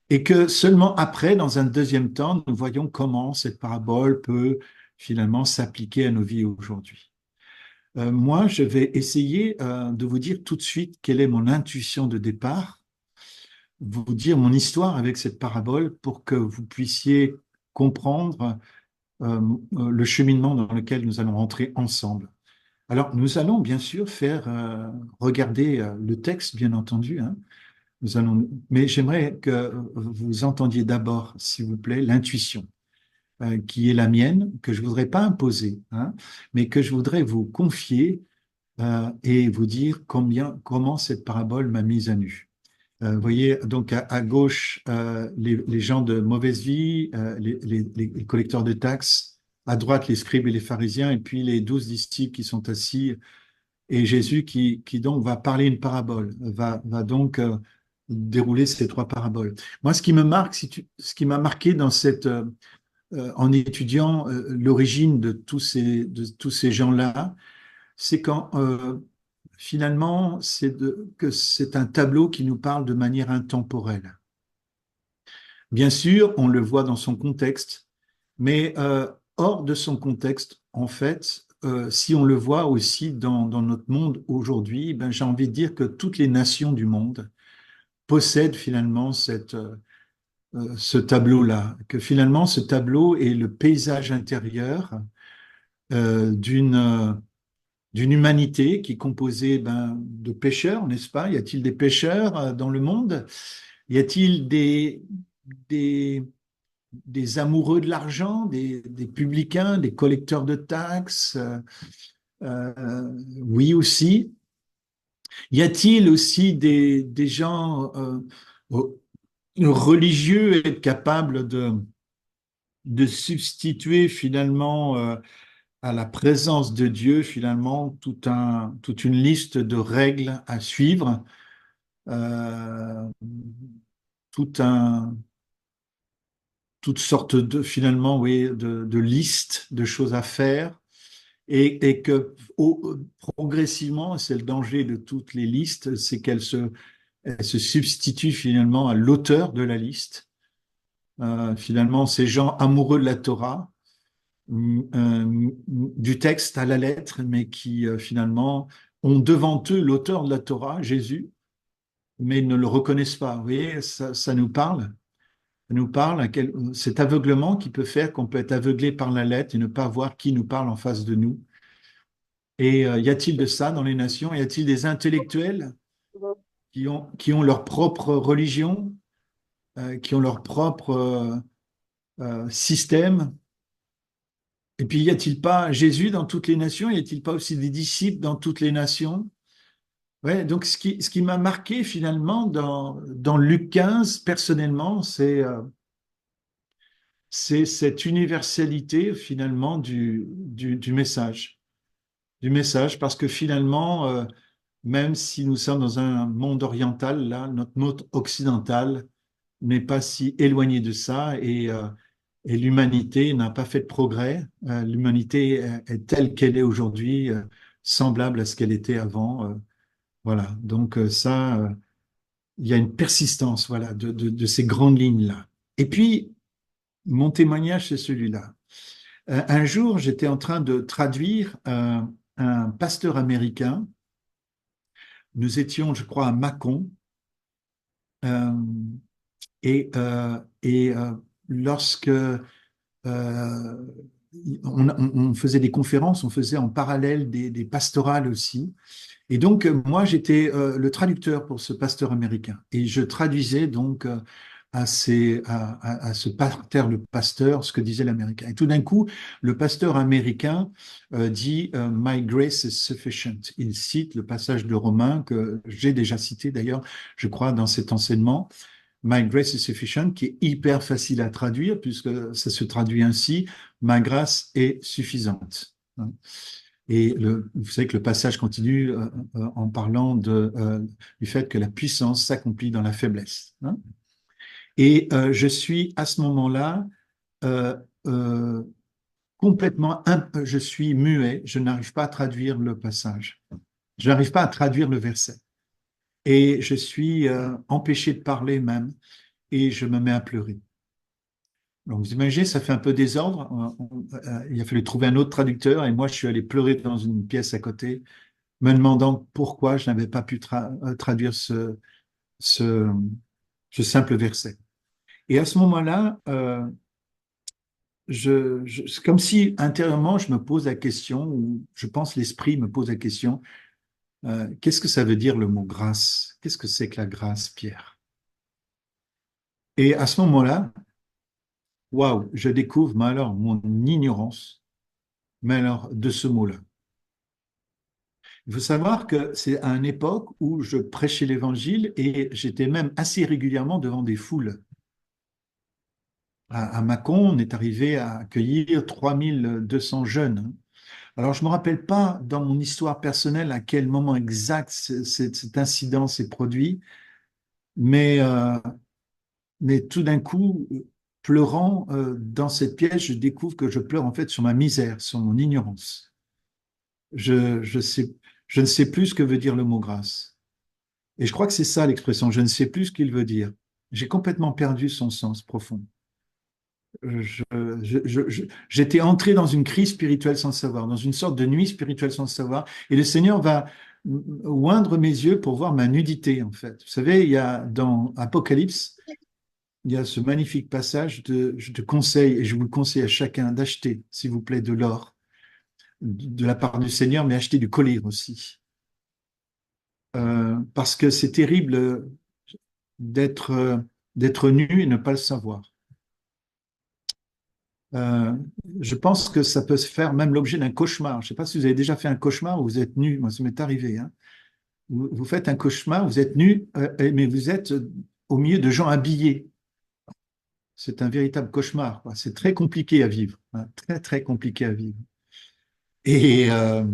Et que seulement après, dans un deuxième temps, nous voyons comment cette parabole peut finalement s'appliquer à nos vies aujourd'hui. Moi, je vais essayer de vous dire tout de suite quelle est mon intuition de départ, vous dire mon histoire avec cette parabole pour que vous puissiez comprendre le cheminement dans lequel nous allons rentrer ensemble. Alors, nous allons bien sûr faire regarder le texte, bien entendu, hein. Mais j'aimerais que vous entendiez d'abord, s'il vous plaît, l'intuition qui est la mienne, que je voudrais pas imposer, hein, mais que je voudrais vous confier et vous dire comment cette parabole m'a mise à nu. Vous voyez donc à gauche les gens de mauvaise vie, les collecteurs de taxes, à droite les scribes et les pharisiens, et puis les 12 disciples qui sont assis, et Jésus qui donc va parler une parabole, va donc dérouler ces trois paraboles. Moi, ce qui me marque, ce qui m'a marqué en étudiant l'origine de tous ces gens-là, c'est quand finalement que c'est un tableau qui nous parle de manière intemporelle. Bien sûr, on le voit dans son contexte, mais hors de son contexte, en fait, si on le voit aussi dans notre monde aujourd'hui, ben, j'ai envie de dire que toutes les nations du monde possèdent finalement ce tableau-là, que finalement ce tableau est le paysage intérieur d'une humanité qui est composée ben, de pêcheurs, n'est-ce pas? Y a-t-il des pêcheurs dans le monde? Y a-t-il des, des amoureux de l'argent, des publicains, des collecteurs de taxes? Oui aussi. Y a-t-il aussi des gens religieux et capables de substituer finalement à la présence de Dieu, finalement, toute une liste de règles à suivre, euh, tout un, toutes sortes finalement, oui, de listes de choses à faire. et que progressivement, c'est le danger de toutes les listes, c'est elles se substituent finalement à l'auteur de la liste. Finalement, ces gens amoureux de la Torah, du texte à la lettre, mais qui finalement ont devant eux l'auteur de la Torah, Jésus, mais ils ne le reconnaissent pas. Vous voyez, ça nous parle. Ça nous parle cet aveuglement qui peut faire qu'on peut être aveuglé par la lettre et ne pas voir qui nous parle en face de nous. Et y a-t-il de ça dans les nations? Y a-t-il des intellectuels qui ont leur propre religion, qui ont leur propre système? Et puis, y a-t-il pas Jésus dans toutes les nations? Y a-t-il pas aussi des disciples dans toutes les nations? Ouais, donc ce qui m'a marqué finalement dans Luc 15, personnellement, c'est cette universalité finalement du message. Du message, parce que finalement, même si nous sommes dans un monde oriental, là, notre monde occidental n'est pas si éloigné de ça et l'humanité n'a pas fait de progrès. L'humanité est telle qu'elle est aujourd'hui, semblable à ce qu'elle était avant. Voilà, donc ça, il y a une persistance voilà, de ces grandes lignes-là. Et puis, mon témoignage, c'est celui-là. Un jour, j'étais en train de traduire un pasteur américain. Nous étions, je crois, à Mâcon. Euh, et lorsque on faisait des conférences, on faisait en parallèle des pastorales aussi. Et donc, moi, j'étais le traducteur pour ce pasteur américain. Et je traduisais donc à ce parterre, le pasteur, ce que disait l'américain. Et tout d'un coup, le pasteur américain dit My grace is sufficient. Il cite le passage de Romains que j'ai déjà cité d'ailleurs, je crois, dans cet enseignement. My grace is sufficient, qui est hyper facile à traduire puisque ça se traduit ainsi, ma grâce est suffisante. Et vous savez que le passage continue en parlant du fait que la puissance s'accomplit dans la faiblesse. Hein. Et je suis à ce moment-là euh, euh, je suis muet, je n'arrive pas à traduire le passage. Je n'arrive pas à traduire le verset. Et je suis empêché de parler même, et je me mets à pleurer. Donc, vous imaginez, ça fait un peu désordre. Il a fallu trouver un autre traducteur et moi, je suis allé pleurer dans une pièce à côté, me demandant pourquoi je n'avais pas pu traduire ce, ce simple verset. Et à ce moment-là, c'est comme si intérieurement, je me pose la question, ou je pense l'esprit me pose la question, qu'est-ce que ça veut dire le mot grâce? Qu'est-ce que c'est que la grâce, Pierre? Et à ce moment-là, waouh, je découvre, mais alors, mon ignorance, mais alors, de ce mot-là. Il faut savoir que c'est à une époque où je prêchais l'évangile et j'étais même assez régulièrement devant des foules. À Mâcon, on est arrivé à accueillir 3200 jeunes. Alors, je ne me rappelle pas dans mon histoire personnelle à quel moment exact cet incident s'est produit, mais, euh, mais tout d'un coup, pleurant dans cette pièce, je découvre que je pleure en fait sur ma misère, sur mon ignorance. Je sais, je ne sais plus ce que veut dire le mot grâce. Et je crois que c'est ça l'expression, je ne sais plus ce qu'il veut dire. J'ai complètement perdu son sens profond. J'étais entré dans une crise spirituelle sans le savoir, dans une sorte de nuit spirituelle sans le savoir, et le Seigneur va oindre mes yeux pour voir ma nudité, en fait. Vous savez, il y a dans Apocalypse, il y a ce magnifique passage je te conseille, et je vous le conseille à chacun, d'acheter, s'il vous plaît, de l'or de la part du Seigneur, mais acheter du collier aussi. Parce que c'est terrible d'être d'être nu et ne pas le savoir. Euh, je pense que ça peut se faire même l'objet d'un cauchemar. Je ne sais pas si vous avez déjà fait un cauchemar où vous êtes nu. Moi, ça m'est arrivé. Hein. Vous faites un cauchemar, vous êtes nu, mais vous êtes au milieu de gens habillés. C'est un véritable cauchemar. Quoi. C'est très compliqué à vivre. Hein. Très, très compliqué à vivre. Et, euh,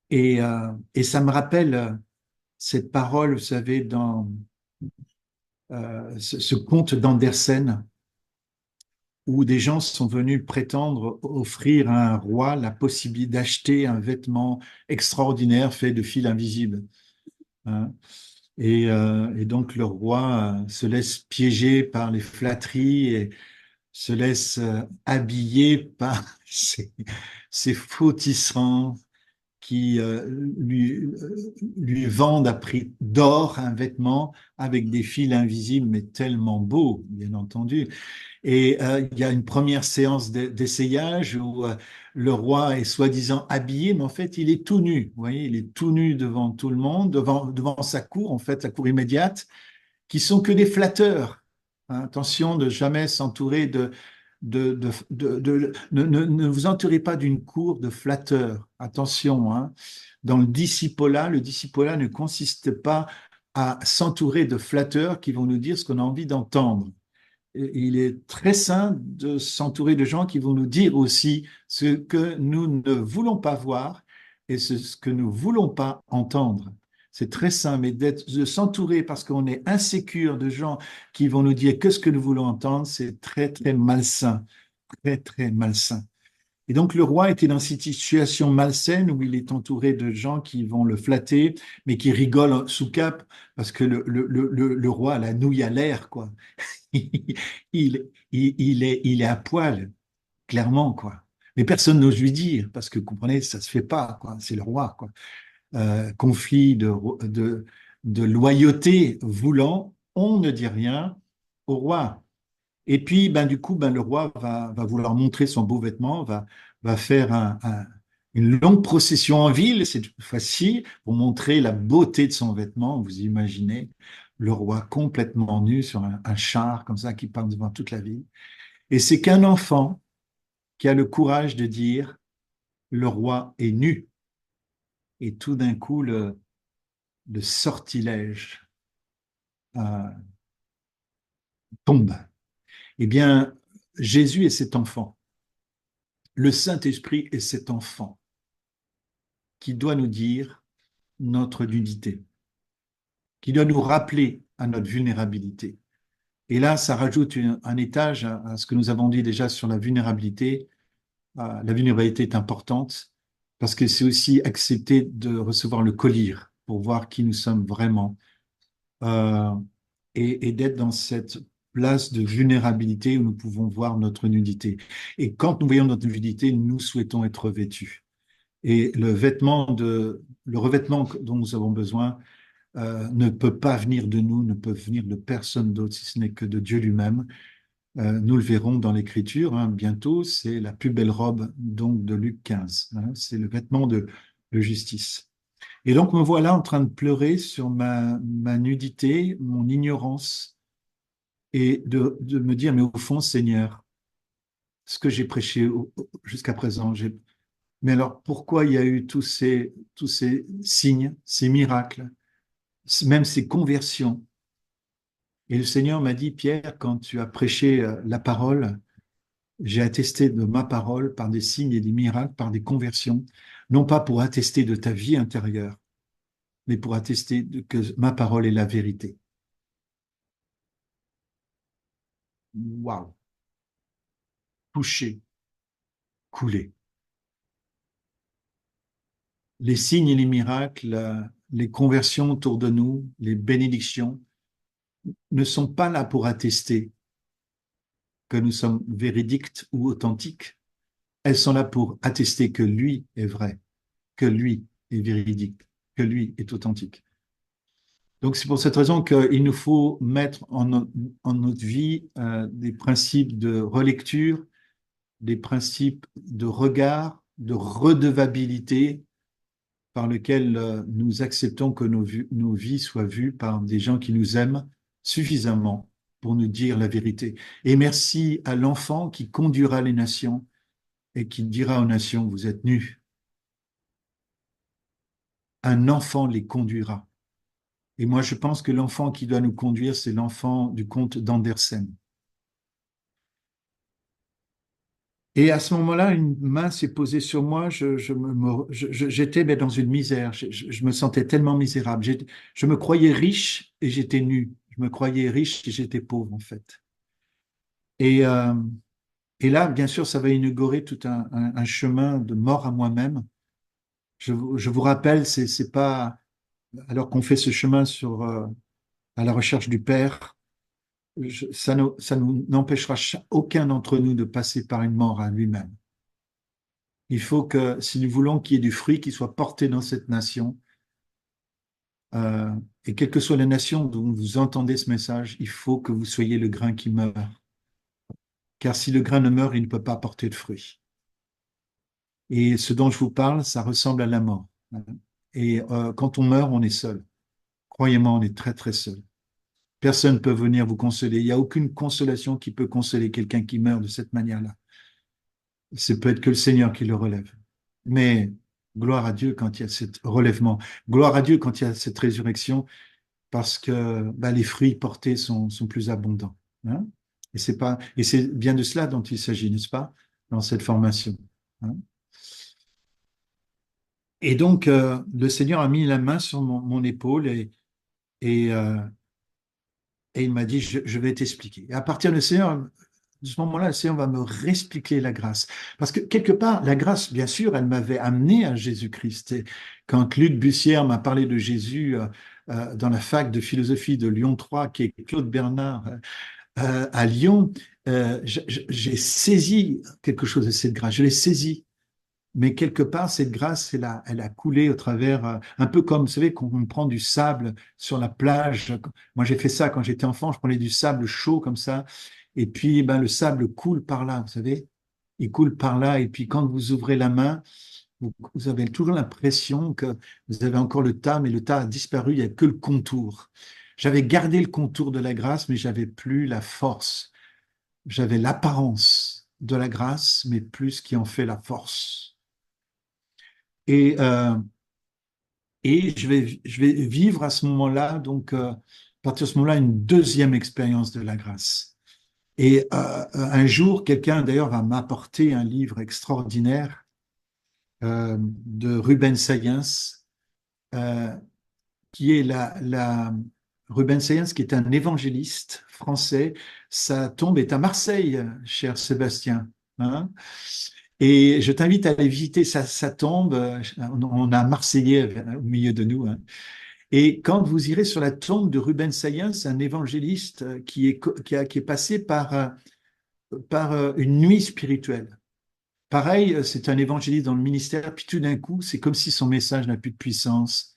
et ça me rappelle cette parole, vous savez, dans ce conte d'Andersen où des gens sont venus prétendre offrir à un roi la possibilité d'acheter un vêtement extraordinaire fait de fils invisibles, hein. Et donc le roi se laisse piéger par les flatteries et se laisse habiller par ces faux tisserands qui lui vendent à prix d'or un vêtement avec des fils invisibles, mais tellement beau, bien entendu. Et il y a une première séance d'essayage où le roi est soi-disant habillé, mais en fait, il est tout nu. Vous voyez, il est tout nu devant tout le monde, devant sa cour, en fait, la cour immédiate, qui sont que des flatteurs. Hein, attention de jamais s'entourer ne vous entourez pas d'une cour de flatteurs. Attention, hein. Dans le discipolat ne consiste pas à s'entourer de flatteurs qui vont nous dire ce qu'on a envie d'entendre. Il est très sain de s'entourer de gens qui vont nous dire aussi ce que nous ne voulons pas voir et ce que nous ne voulons pas entendre. C'est très sain, mais de s'entourer parce qu'on est insécure de gens qui vont nous dire que ce que nous voulons entendre, c'est très, très malsain, très, très malsain. Et donc le roi était dans cette situation malsaine où il est entouré de gens qui vont le flatter, mais qui rigolent sous cap parce que le roi a la nouille à l'air, quoi. Il est à poil, clairement, quoi. Mais personne n'ose lui dire, parce que, vous comprenez, ça se fait pas, quoi. C'est le roi, quoi. Conflit de loyauté voulant, on ne dit rien au roi. Et puis, ben, du coup, ben, le roi va vouloir montrer son beau vêtement, va faire une longue procession en ville, cette fois-ci, pour montrer la beauté de son vêtement. Vous imaginez le roi complètement nu sur un char comme ça qui part devant toute la ville. Et c'est qu'un enfant qui a le courage de dire le roi est nu. Et tout d'un coup, le sortilège euh, tombe. Eh bien, Jésus est cet enfant. Le Saint-Esprit est cet enfant qui doit nous dire notre nudité, qui doit nous rappeler à notre vulnérabilité. Et là, ça rajoute un étage à ce que nous avons dit déjà sur la vulnérabilité. La vulnérabilité est importante parce que c'est aussi accepter de recevoir le collier pour voir qui nous sommes vraiment euh, et d'être dans cette place de vulnérabilité où nous pouvons voir notre nudité. Et quand nous voyons notre nudité, nous souhaitons être vêtus. Et le revêtement dont nous avons besoin ne peut pas venir de nous, ne peut venir de personne d'autre, si ce n'est que de Dieu lui-même. Nous le verrons dans l'Écriture, hein, bientôt, c'est la plus belle robe donc de Luc 15. Hein, c'est le vêtement de justice. Et donc me voilà en train de pleurer sur ma nudité, mon ignorance, et de me dire, mais au fond, Seigneur, ce que j'ai prêché jusqu'à présent, mais alors pourquoi il y a eu tous ces signes, ces miracles, même ces conversions? Et le Seigneur m'a dit, Pierre, quand tu as prêché la parole, j'ai attesté de ma parole par des signes et des miracles, par des conversions, non pas pour attester de ta vie intérieure, mais pour attester que ma parole est la vérité. Waouh! Touché, coulé. Les signes et les miracles, les conversions autour de nous, les bénédictions, ne sont pas là pour attester que nous sommes véridiques ou authentiques. Elles sont là pour attester que lui est vrai, que lui est véridique, que lui est authentique. Donc c'est pour cette raison qu'il nous faut mettre en notre vie des principes de relecture, des principes de regard, de redevabilité par lesquels nous acceptons que nos vies soient vues par des gens qui nous aiment suffisamment pour nous dire la vérité. Et merci à l'enfant qui conduira les nations et qui dira aux nations, vous êtes nus. Un enfant les conduira. Et moi, je pense que l'enfant qui doit nous conduire, c'est l'enfant du comte d'Andersen. Et à ce moment-là, une main s'est posée sur moi, j'étais dans une misère, je me sentais tellement misérable. Je me croyais riche et j'étais nu. Je me croyais riche et j'étais pauvre, en fait. Et Et là, bien sûr, ça va inaugurer tout un chemin de mort à moi-même. Je vous rappelle, c'est pas alors qu'on fait ce chemin à la recherche du Père, ça nous n'empêchera aucun d'entre nous de passer par une mort à lui-même. Il faut que, si nous voulons qu'il y ait du fruit qui soit porté dans cette nation, euh, et quelle que soit la nation dont vous entendez ce message, il faut que vous soyez le grain qui meurt. Car si le grain ne meurt, il ne peut pas porter de fruit. Et ce dont je vous parle, ça ressemble à la mort. Et quand on meurt, on est seul. Croyez-moi, on est très très seul. Personne ne peut venir vous consoler. Il n'y a aucune consolation qui peut consoler quelqu'un qui meurt de cette manière-là. C'est peut-être que le Seigneur qui le relève. Mais gloire à Dieu quand il y a ce relèvement. Gloire à Dieu quand il y a cette résurrection, parce que bah, les fruits portés sont plus abondants. Hein. Et c'est bien de cela dont il s'agit, n'est-ce pas, dans cette formation. Hein. Et donc, le Seigneur a mis la main sur mon épaule et, euh, et il m'a dit, je vais t'expliquer. Et à partir de ce moment-là, le Seigneur va me réexpliquer la grâce. Parce que quelque part, la grâce, bien sûr, elle m'avait amené à Jésus-Christ. Et quand Luc Bussière m'a parlé de Jésus dans la fac de philosophie de Lyon 3, qui est Claude Bernard à Lyon, j'ai saisi quelque chose de cette grâce. Je l'ai saisi. Mais quelque part, cette grâce, elle a coulé au travers, un peu comme, vous savez, quand on prend du sable sur la plage. Moi, j'ai fait ça quand j'étais enfant, je prenais du sable chaud comme ça, et puis ben, le sable coule par là, vous savez. Il coule par là, et puis quand vous ouvrez la main, vous avez toujours l'impression que vous avez encore le tas, mais le tas a disparu, il n'y a que le contour. J'avais gardé le contour de la grâce, mais j'avais plus la force. J'avais l'apparence de la grâce, mais plus ce qui en fait la force. Et, euh, et je vais vivre à ce moment-là, donc à partir de ce moment-là, une deuxième expérience de la grâce. Et un jour, quelqu'un d'ailleurs va m'apporter un livre extraordinaire de Ruben Sayens, euh, qui est Ruben Sayens, qui est un évangéliste français. Sa tombe est à Marseille, cher Sébastien. Hein. Et je t'invite à aller visiter sa tombe. On a un Marseillais au milieu de nous. Hein. Et quand vous irez sur la tombe de Ruben Sayens, un évangéliste qui est passé par une nuit spirituelle. Pareil, c'est un évangéliste dans le ministère, puis tout d'un coup, c'est comme si son message n'a plus de puissance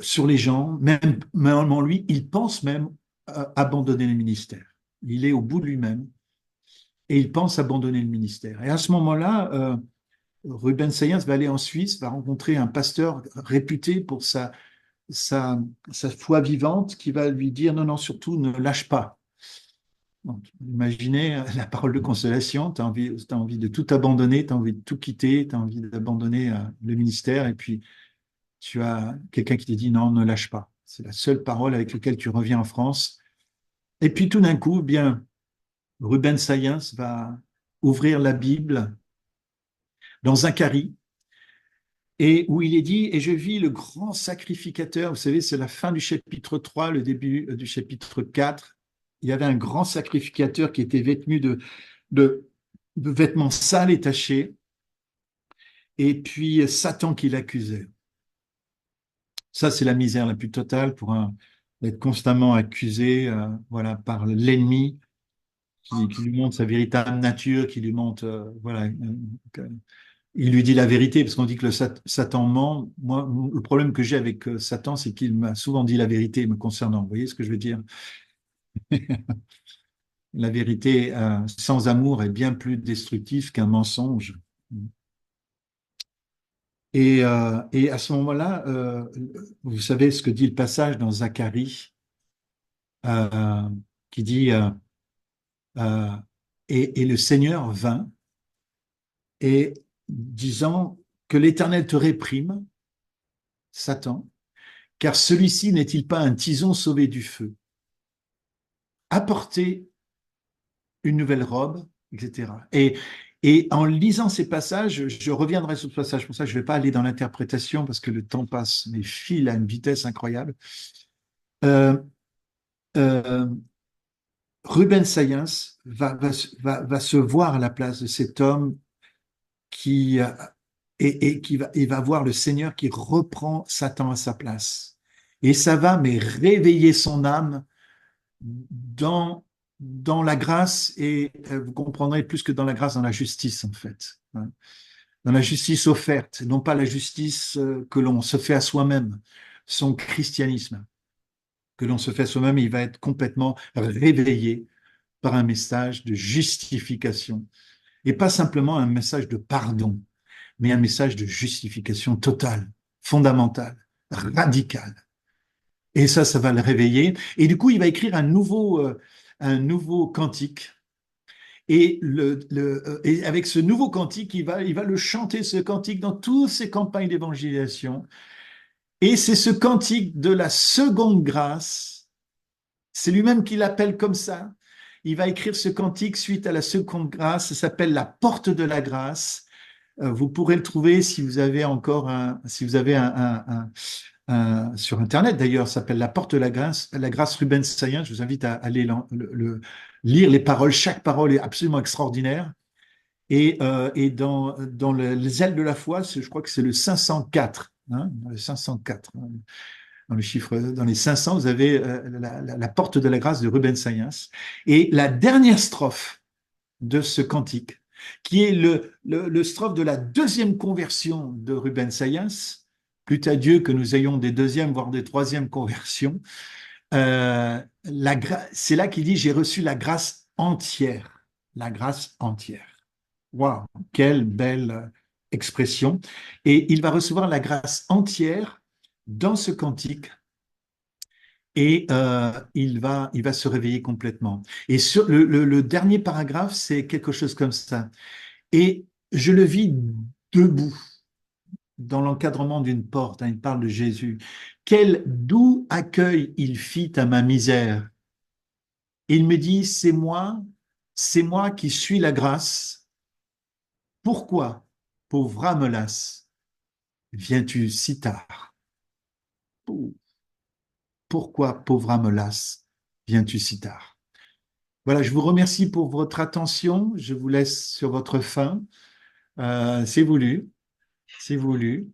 sur les gens. Même en lui, il pense même abandonner le ministère. Il est au bout de lui-même et il pense abandonner le ministère. Et à ce moment-là, Ruben Sayens va aller en Suisse, va rencontrer un pasteur réputé pour sa foi vivante qui va lui dire non, non, surtout ne lâche pas. Donc, imaginez la parole de consolation, t'as envie de tout abandonner, tu as envie de tout quitter, tu as envie d'abandonner le ministère, et puis tu as quelqu'un qui te dit non, ne lâche pas. C'est la seule parole avec laquelle tu reviens en France. Et puis tout d'un coup, bien, Ruben Sayens va ouvrir la Bible dans Zacharie, et où il est dit, et je vis le grand sacrificateur, vous savez, c'est la fin du chapitre 3, le début du chapitre 4. Il y avait un grand sacrificateur qui était vêtu de, de vêtements sales et tachés, et puis Satan qui l'accusait. Ça, c'est la misère la plus totale pour être constamment accusé voilà, par l'ennemi qui lui montre sa véritable nature, qui lui montre, voilà, il lui dit la vérité, parce qu'on dit que Satan ment. Moi, le problème que j'ai avec Satan, c'est qu'il m'a souvent dit la vérité me concernant. Vous voyez ce que je veux dire? La vérité sans amour est bien plus destructive qu'un mensonge. Et à ce moment-là, vous savez ce que dit le passage dans Zacharie, euh, qui dit euh, et le Seigneur vint et disant que l'Éternel te réprime, Satan, car celui-ci n'est-il pas un tison sauvé du feu? Apportez une nouvelle robe, etc. Et en lisant ces passages, je reviendrai sur ce passage, pour ça je ne vais pas aller dans l'interprétation parce que le temps passe, mais file à une vitesse incroyable. Euh, euh, Ruben Sayens va se voir à la place de cet homme qui, et va voir le Seigneur qui reprend Satan à sa place. Et ça va mais réveiller son âme dans, dans la grâce et vous comprendrez plus que dans la grâce, dans la justice en fait. Hein. Dans la justice offerte, non pas la justice que l'on se fait à soi-même, son christianisme que l'on se fait à soi-même, il va être complètement réveillé par un message de justification et pas simplement un message de pardon, mais un message de justification totale, fondamentale, radicale. Et ça va le réveiller. Et du coup, il va écrire un nouveau cantique. Et avec ce nouveau cantique, il va le chanter, ce cantique, dans toutes ses campagnes d'évangélisation. Et c'est ce cantique de la seconde grâce, c'est lui-même qui l'appelle comme ça. Il va écrire ce cantique suite à la seconde grâce, ça s'appelle la porte de la grâce. Vous pourrez le trouver si vous avez encore si vous avez sur Internet d'ailleurs, ça s'appelle La Porte de la grâce Ruben Sayen. Je vous invite à aller lire les paroles. Chaque parole est absolument extraordinaire. Et dans les ailes de la foi, je crois que c'est le 504. Hein, le 504. Dans le chiffre, dans les 500, vous avez la porte de la grâce de Ruben Sayens. Et la dernière strophe de ce cantique, qui est le strophe de la deuxième conversion de Ruben Sayens, plût à Dieu que nous ayons des deuxièmes, voire des troisièmes conversions, c'est là qu'il dit, j'ai reçu la grâce entière. La grâce entière. Waouh, quelle belle expression. Et il va recevoir la grâce entière dans ce cantique et il va se réveiller complètement. Et sur le dernier paragraphe, c'est quelque chose comme ça. Et je le vis debout dans l'encadrement d'une porte. Hein, il parle de Jésus. Quel doux accueil il fit à ma misère. Il me dit, c'est moi qui suis la grâce. Pourquoi, pauvre âme lasse, viens-tu si tard? Pourquoi, pauvre âme lasse, viens-tu si tard? Voilà, je vous remercie pour votre attention. Je vous laisse sur votre faim. C'est voulu, c'est voulu.